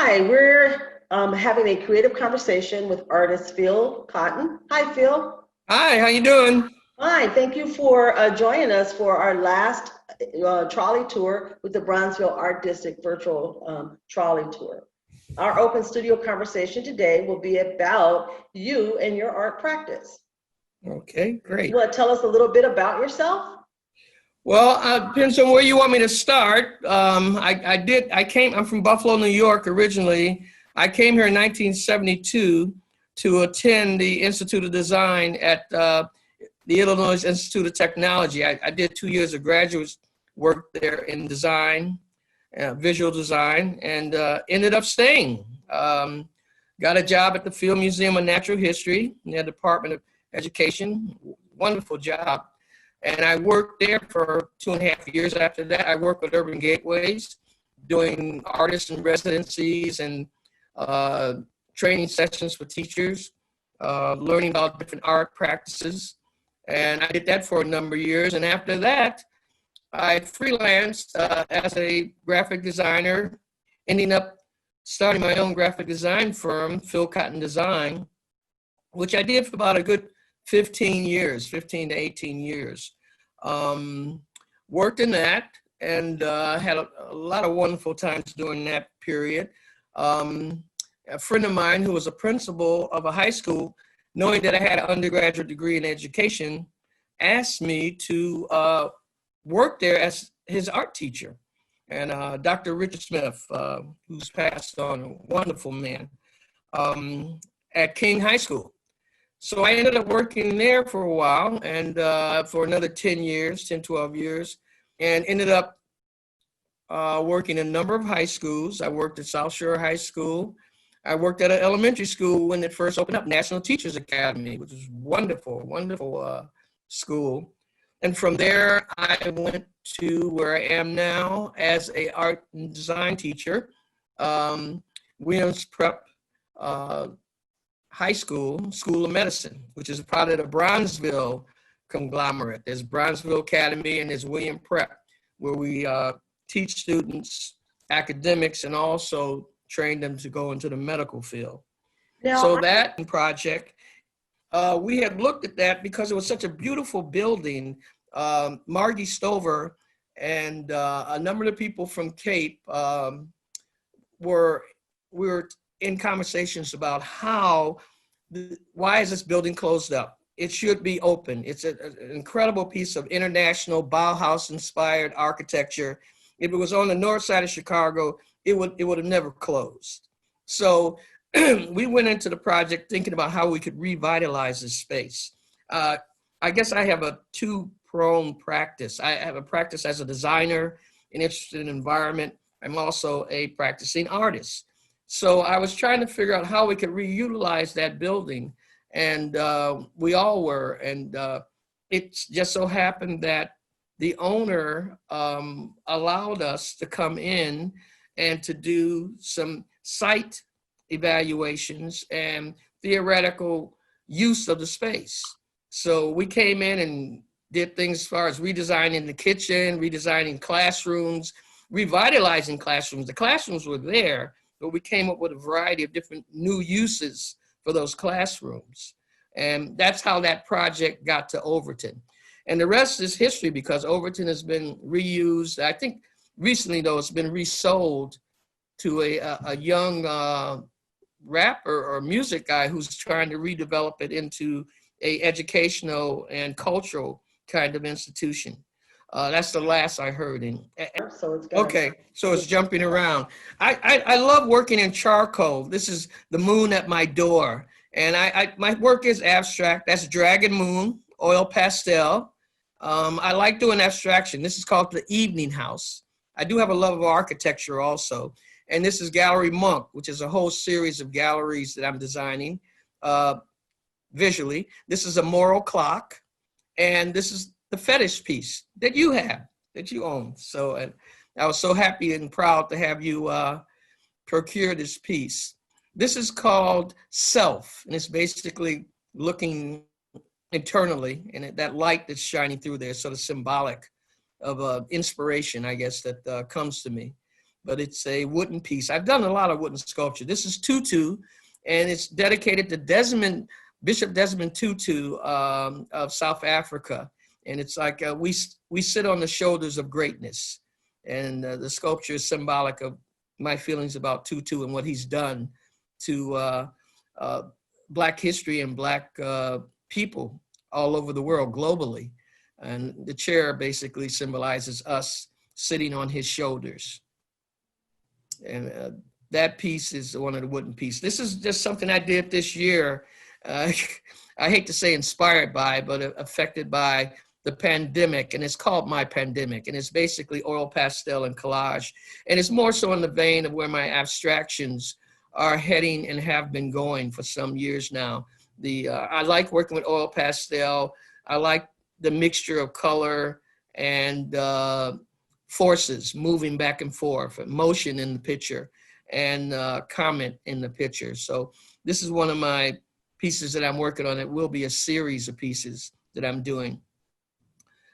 Hi, we're having a creative conversation with artist Phil Cotton. Hi, Phil. Hi, how you doing? Hi, thank you for joining us for our last trolley tour with the Bronzeville Art District virtual trolley tour. Our open studio conversation today will be about you and your art practice. Okay, You great. want to tell us a little bit about yourself? Well, depends on where you want me to start. I'm from Buffalo, New York originally. I came here in 1972 to attend the Institute of Design at the Illinois Institute of Technology. I did 2 years of graduate work there in design, visual design, and ended up staying. Got a job at the Field Museum of Natural History in the Department of Education. Wonderful job. And I worked there for 2.5 years. After that, I worked with Urban Gateways, doing artists and residencies and training sessions for teachers, learning about different art practices. And I did that for a number of years. And after that, I freelanced as a graphic designer, ending up starting my own graphic design firm, Phil Cotton Design, which I did for about a good 15 to 18 years. Worked in that and had a lot of wonderful times during that period. A friend of mine who was a principal of a high school, knowing that I had an undergraduate degree in education, asked me to work there as his art teacher. And Dr. Richard Smith, who's passed on, a wonderful man, at King High School. So I ended up working there for a while and for another 10 years, 10, 12 years, and ended up working in a number of high schools. I worked at South Shore High School. I worked at an elementary school when it first opened up, National Teachers Academy, which was wonderful, wonderful school. And from there, I went to where I am now as a art and design teacher, Williams Prep High School, School of Medicine, which is part of the Bronzeville conglomerate. There's Bronzeville Academy and there's William Prep, where we teach students academics and also train them to go into the medical field. So that project, we had looked at that because it was such a beautiful building. Margie Stover and a number of the people from Cape we were in conversations about why is this building closed up? It should be open. It's an incredible piece of international Bauhaus-inspired architecture. If it was on the north side of Chicago, it would have never closed. So we went into the project thinking about how we could revitalize this space. I guess I have a two-pronged practice. I have a practice as a designer and interested in environment. I'm also a practicing artist. So I was trying to figure out how we could reutilize that building, and we all were. And it just so happened that the owner allowed us to come in and to do some site evaluations and theoretical use of the space. So we came in and did things as far as redesigning the kitchen, redesigning classrooms, revitalizing classrooms. The classrooms were there, but we came up with a variety of different new uses for those classrooms. And that's how that project got to Overton. And the rest is history because Overton has been reused. I think recently, though, it's been resold to a young rapper or music guy who's trying to redevelop it into a educational and cultural kind of institution. That's the last I heard. Okay, so it's jumping around. I love working in charcoal. This is the moon at my door. And my work is abstract. That's Dragon Moon, oil pastel. I like doing abstraction. This is called the Evening House. I do have a love of architecture also. And this is Gallery Monk, which is a whole series of galleries that I'm designing visually. This is a moral clock. And this is the fetish piece that you have, that you own. So I was so happy and proud to have you procure this piece. This is called Self, and it's basically looking internally, and that light that's shining through there is sort of symbolic of inspiration, I guess, that comes to me. but it's a wooden piece. I've done a lot of wooden sculpture. This is Tutu, and it's dedicated to Bishop Desmond Tutu of South Africa. And it's like we sit on the shoulders of greatness. And the sculpture is symbolic of my feelings about Tutu and what he's done to Black history and Black people all over the world globally. And the chair basically symbolizes us sitting on his shoulders. And that piece is one of the wooden pieces. This is just something I did this year. I hate to say inspired by, but affected by the pandemic, and it's called My Pandemic, and it's basically oil pastel and collage. And it's more so in the vein of where my abstractions are heading and have been going for some years now. I like working with oil pastel. I like the mixture of color and forces moving back and forth, motion in the picture and comment in the picture. So this is one of my pieces that I'm working on. It will be a series of pieces that I'm doing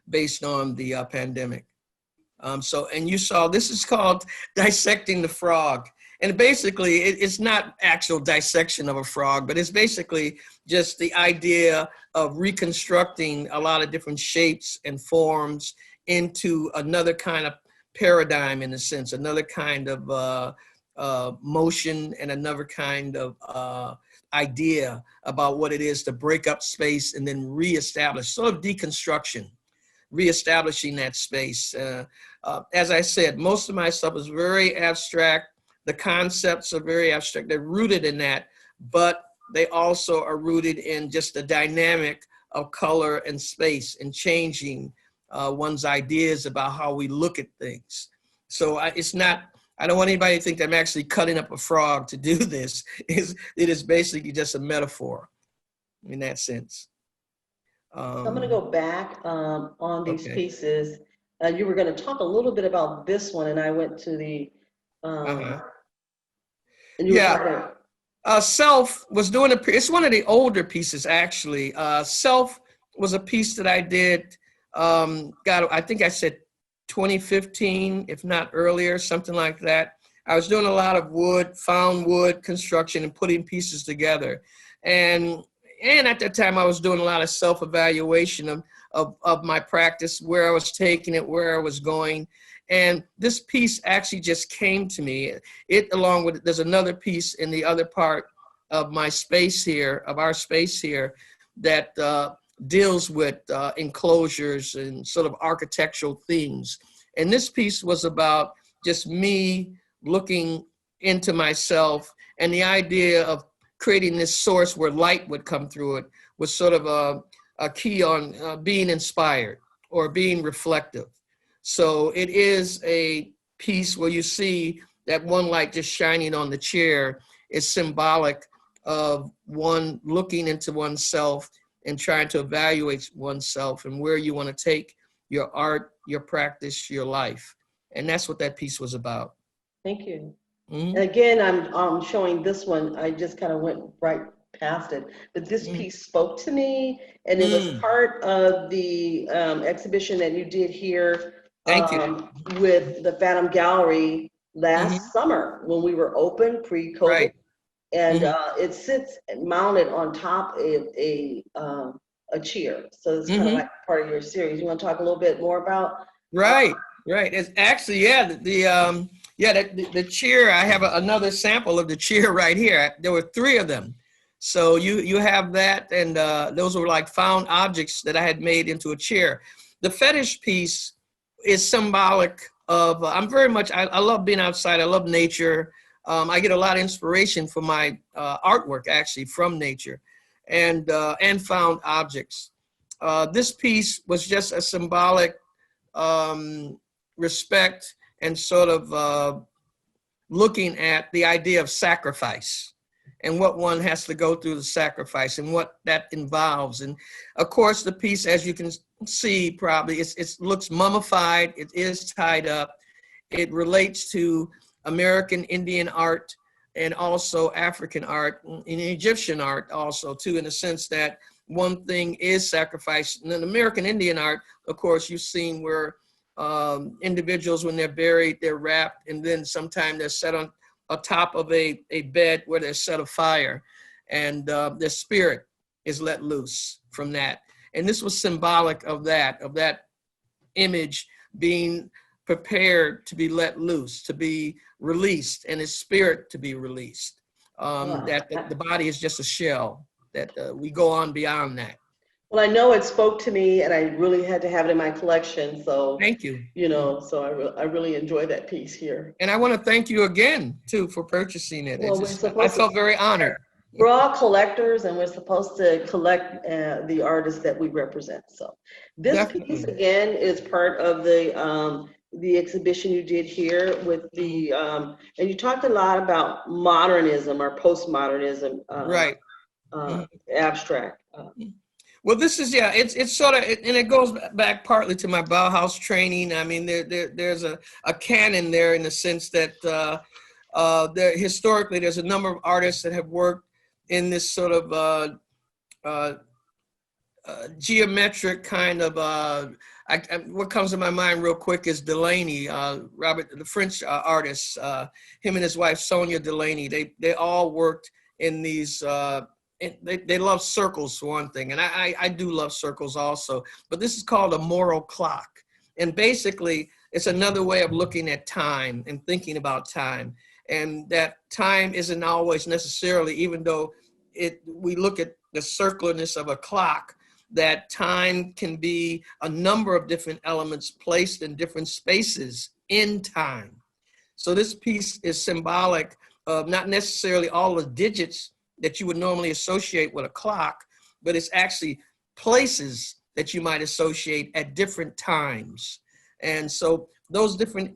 based on the pandemic. And you saw, this is called Dissecting the Frog. And basically, it's not actual dissection of a frog, but it's basically just the idea of reconstructing a lot of different shapes and forms into another kind of paradigm, in a sense, another kind of motion and another kind of idea about what it is to break up space and then reestablish, sort of deconstruction, reestablishing that space. As I said, most of my stuff is very abstract. The concepts are very abstract. They're rooted in that, but they also are rooted in just the dynamic of color and space and changing one's ideas about how we look at things. So it's not, I don't want anybody to think that I'm actually cutting up a frog to do this. It is basically just a metaphor in that sense. I'm going to go back on these pieces. You were going to talk a little bit about this one, and I went to the and you were Self was doing it's one of the older pieces, actually. Self was a piece that I did, I think I said 2015, if not earlier, something like that. I was doing a lot of found wood construction and putting pieces together. And at that time, I was doing a lot of self-evaluation of my practice, where I was taking it, where I was going. And this piece actually just came to me. Along with, there's another piece in the other part of my space here, of our space here, that deals with enclosures and sort of architectural themes. And this piece was about just me looking into myself, and the idea of creating this source where light would come through it was sort of a key on being inspired or being reflective. So it is a piece where you see that one light just shining on the chair is symbolic of one looking into oneself and trying to evaluate oneself and where you want to take your art, your practice, your life. And that's what that piece was about. Thank you. Mm-hmm. And again, I'm showing this one. I just kind of went right past it, but this piece spoke to me, and it was part of the exhibition that you did here. Thank you. With the Phantom Gallery last summer when we were open pre-COVID. Right. And it sits mounted on top of a chair. So it's kind of like part of your series. You want to talk a little bit more about? Right. It's actually, the chair, I have another sample of the chair right here. There were 3 of them. So you have that, and those were like found objects that I had made into a chair. The fetish piece is symbolic of, I love being outside. I love nature. I get a lot of inspiration for my artwork, actually, from nature and found objects. This piece was just a symbolic respect and sort of looking at the idea of sacrifice and what one has to go through the sacrifice and what that involves. And of course, the piece, as you can see, probably it looks mummified. It is tied up. It relates to American Indian art and also African art and Egyptian art also too, in the sense that one thing is sacrifice. And then American Indian art, of course, you've seen where individuals, when they're buried, they're wrapped, and then sometimes they're set on top of a bed where they're set afire, and their spirit is let loose from that. And this was symbolic of that image being prepared to be let loose, to be released, and his spirit to be released. Wow. That the body is just a shell, that we go on beyond that. Well, I know it spoke to me, and I really had to have it in my collection. So, Thank you. So I really enjoy that piece here. And I want to thank you again, too, for purchasing it. Well, I felt very honored. We're all collectors, and we're supposed to collect the artists that we represent. So this Definitely. piece, again, is part of the exhibition you did here with the, and you talked a lot about modernism or postmodernism, Right. abstract. Well, this is, yeah, it's sort of, and it goes back partly to my Bauhaus training. I mean, there's a canon there, in the sense that historically there's a number of artists that have worked in this sort of geometric kind of, what comes to my mind real quick is Delaney, Robert, the French artist, him and his wife, Sonia Delaney. They all worked in these, they love circles, for one thing, and I do love circles also, but this is called a moral clock. And basically, it's another way of looking at time and thinking about time. And that time isn't always necessarily, even though we look at the circularness of a clock, that time can be a number of different elements placed in different spaces in time. So this piece is symbolic of not necessarily all the digits that you would normally associate with a clock, but it's actually places that you might associate at different times. And so those different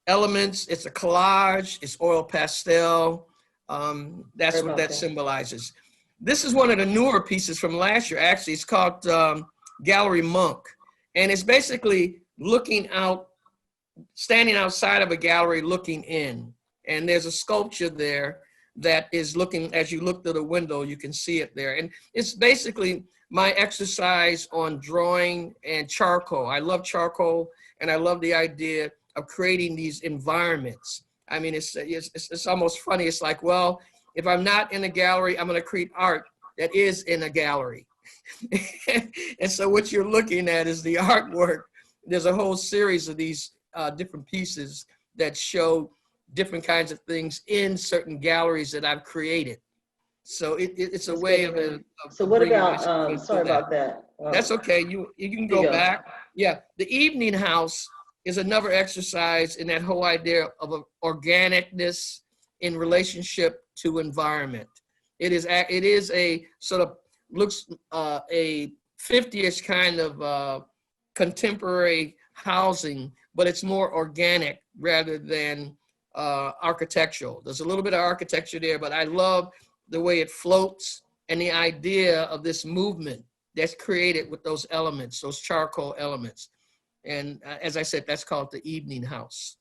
elements, it's a collage, it's oil pastel, that's what that symbolizes. This is one of the newer pieces from last year, actually. It's called Gallery Monk. And it's basically looking out, standing outside of a gallery looking in. And there's a sculpture there that is looking, as you look through the window, you can see it there. And it's basically my exercise on drawing and charcoal. I love charcoal, and I love the idea of creating these environments. I mean, it's almost funny. It's like, well, if I'm not in a gallery, I'm going to create art that is in a gallery. And so what you're looking at is the artwork. There's a whole series of these different pieces that show different kinds of things in certain galleries that I've created. So it's a way of so what about, sorry about that. That's okay, you can go back. Yeah, the evening house is another exercise in that whole idea of organicness in relationship to environment. It is a sort of, looks a 50-ish kind of contemporary housing, but it's more organic rather than architectural. There's a little bit of architecture there, but I love the way it floats and the idea of this movement that's created with those elements, those charcoal elements. And as I said, that's called the evening house.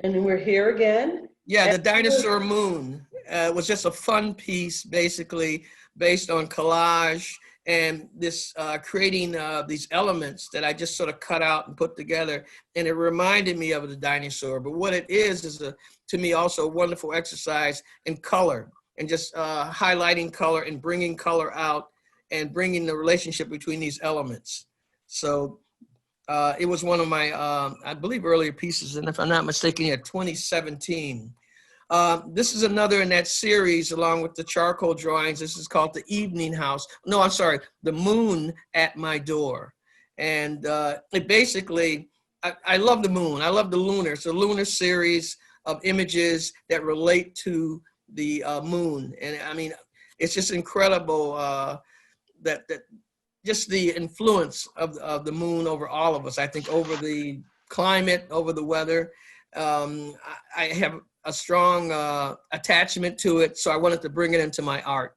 And we're here again. Yeah, the dinosaur moon was just a fun piece, basically based on collage and this creating these elements that I just sort of cut out and put together. And it reminded me of the dinosaur. But what it is to me also a wonderful exercise in color, and just highlighting color and bringing color out and bringing the relationship between these elements. So it was one of my, I believe, earlier pieces, and if I'm not mistaken, 2017. This is another in that series, along with the charcoal drawings. This is called The Evening House. No, I'm sorry, The Moon at My Door. And it basically, I love the moon. I love the lunar. It's a lunar series of images that relate to the moon. And I mean, it's just incredible that just the influence of the moon over all of us. I think over the climate, over the weather. I have a strong attachment to it, so I wanted to bring it into my art.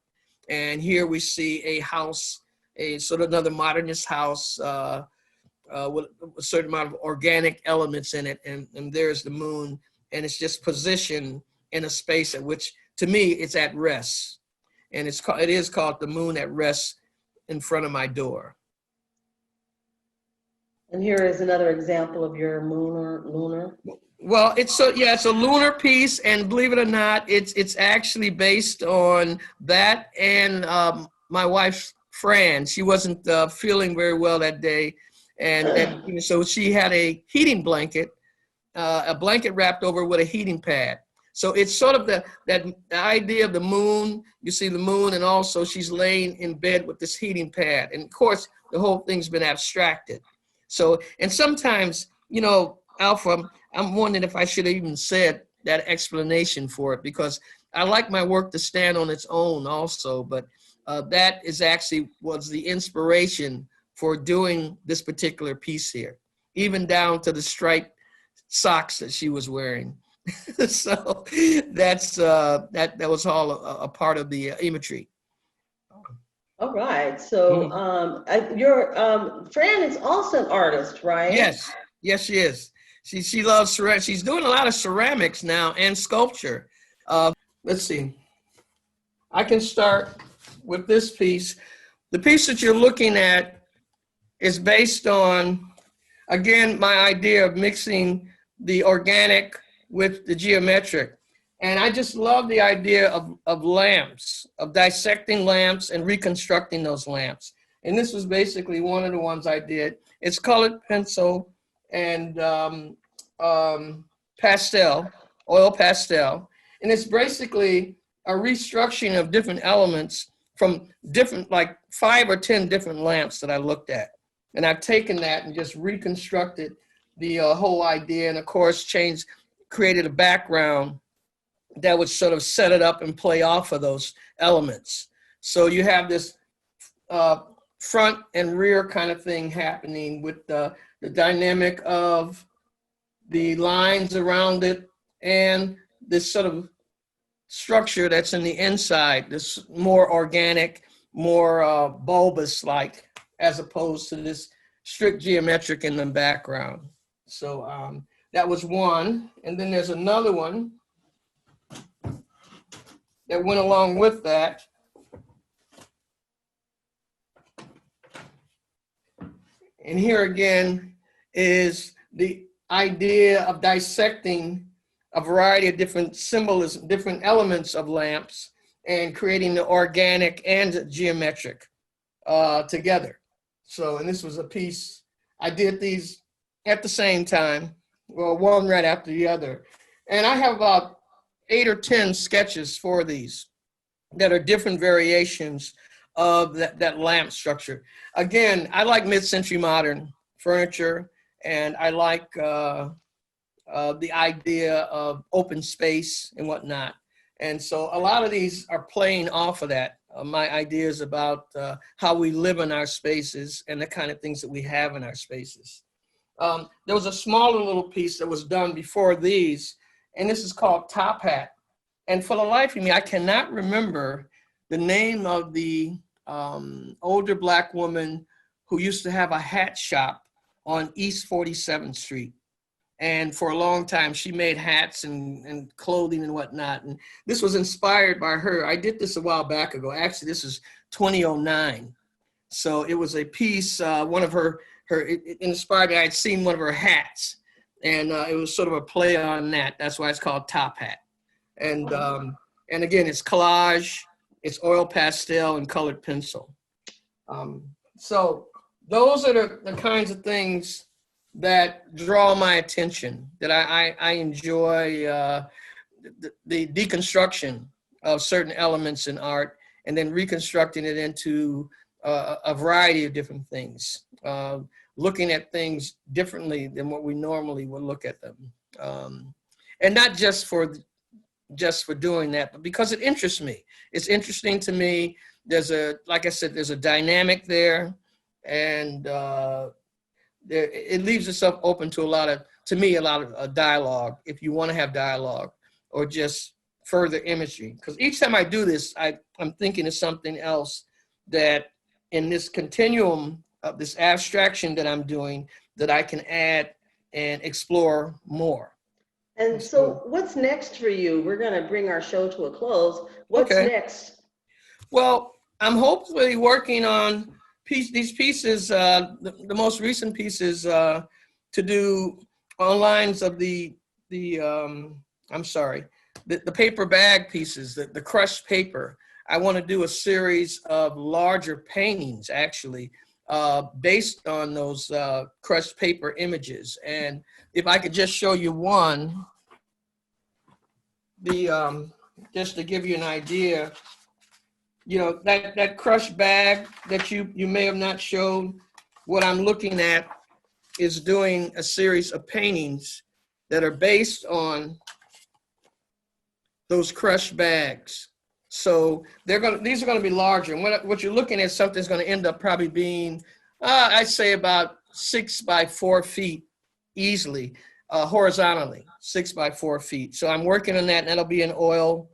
And here we see a house, a sort of another modernist house with a certain amount of organic elements in it, and there's the moon, and it's just positioned in a space at which, to me, it's at rest. And it is called The Moon at Rest in Front of My Door. And here is another example of your lunar. Well, it's a lunar piece, and believe it or not, it's actually based on that and my wife Fran. She wasn't feeling very well that day, and so she had a heating blanket, a blanket wrapped over with a heating pad. So it's sort of the idea of the moon. You see the moon, and also she's laying in bed with this heating pad, and of course the whole thing's been abstracted. So, and sometimes, Alpha, I'm wondering if I should have even said that explanation for it, because I like my work to stand on its own also, but that is actually was the inspiration for doing this particular piece here, even down to the striped socks that she was wearing. So that was all a part of the imagery. All right. So your Fran is also an artist, right? Yes, she is. She loves ceramics. She's doing a lot of ceramics now and sculpture. Let's see. I can start with this piece. The piece that you're looking at is based on, again, my idea of mixing the organic with the geometric. And I just love the idea of lamps, of dissecting lamps and reconstructing those lamps. And this was basically one of the ones I did. It's colored pencil and pastel, oil pastel. And it's basically a restructuring of different elements from different, like 5 or 10 different lamps that I looked at. And I've taken that and just reconstructed the whole idea, and of course created a background that would sort of set it up and play off of those elements. So you have this front and rear kind of thing happening with the dynamic of the lines around it and this sort of structure that's in the inside, this more organic, more bulbous-like, as opposed to this strict geometric in the background. So that was one. And then there's another one that went along with that. And here again is the idea of dissecting a variety of different symbolism, different elements of lamps, and creating the organic and geometric together. So, and this was a piece, I did these at the same time, well, one right after the other. And I have about 8 or 10 sketches for these that are different variations of that lamp structure. Again, I like mid-century modern furniture, and I like the idea of open space and whatnot. And so a lot of these are playing off of that. My ideas about how we live in our spaces and the kind of things that we have in our spaces. There was a smaller little piece that was done before these, and this is called Top Hat. And for the life of me, I cannot remember the name of the older Black woman who used to have a hat shop on East 47th Street. And for a long time, she made hats and clothing and whatnot. And this was inspired by her. I did this a while back ago. Actually, this is 2009. So it was a piece, one of it inspired me. I had seen one of her hats, and it was sort of a play on that. That's why it's called Top Hat. And again, it's collage, it's oil pastel and colored pencil. So those are the kinds of things that draw my attention, that I enjoy the deconstruction of certain elements in art and then reconstructing it into a variety of different things, looking at things differently than what we normally would look at them. And not just for doing that, but because it interests me. It's interesting to me. Like I said, there's a dynamic there, and it leaves itself open to a lot of dialogue, if you want to have dialogue, or just further imagery. Because each time I do this, I'm thinking of something else that in this continuum of this abstraction that I'm doing, that I can add and explore more. And so what's next for you? We're going to bring our show to a close. What's next? Well, I'm hopefully working on these pieces, the most recent pieces to do on lines of the paper bag pieces, the crushed paper. I want to do a series of larger paintings, actually, based on those crushed paper images. And if I could just show you one, just to give you an idea, you know, that crushed bag that you may have not shown, what I'm looking at is doing a series of paintings that are based on those crushed bags. So these are going to be larger. And what you're looking at, something's going to end up probably being, I'd say about 6 by 4 feet easily, horizontally, 6 by 4 feet. So I'm working on that, and that'll be in oil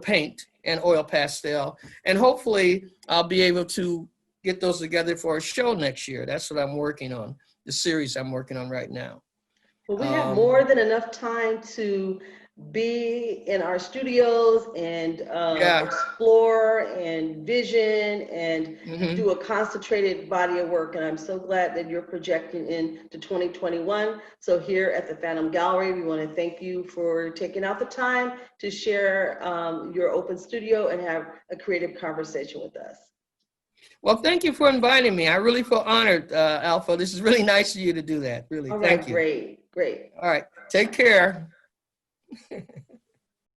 paint and oil pastel. And hopefully I'll be able to get those together for a show next year. That's what I'm working on, the series I'm working on right now. Well, we have more than enough time to be in our studios and explore and vision and do a concentrated body of work. And I'm so glad that you're projecting into 2021. So here at the Phantom Gallery, we want to thank you for taking out the time to share your open studio and have a creative conversation with us. Well, thank you for inviting me. I really feel honored, Alpha. This is really nice of you to do that. Really, thank you. Great. All right, take care.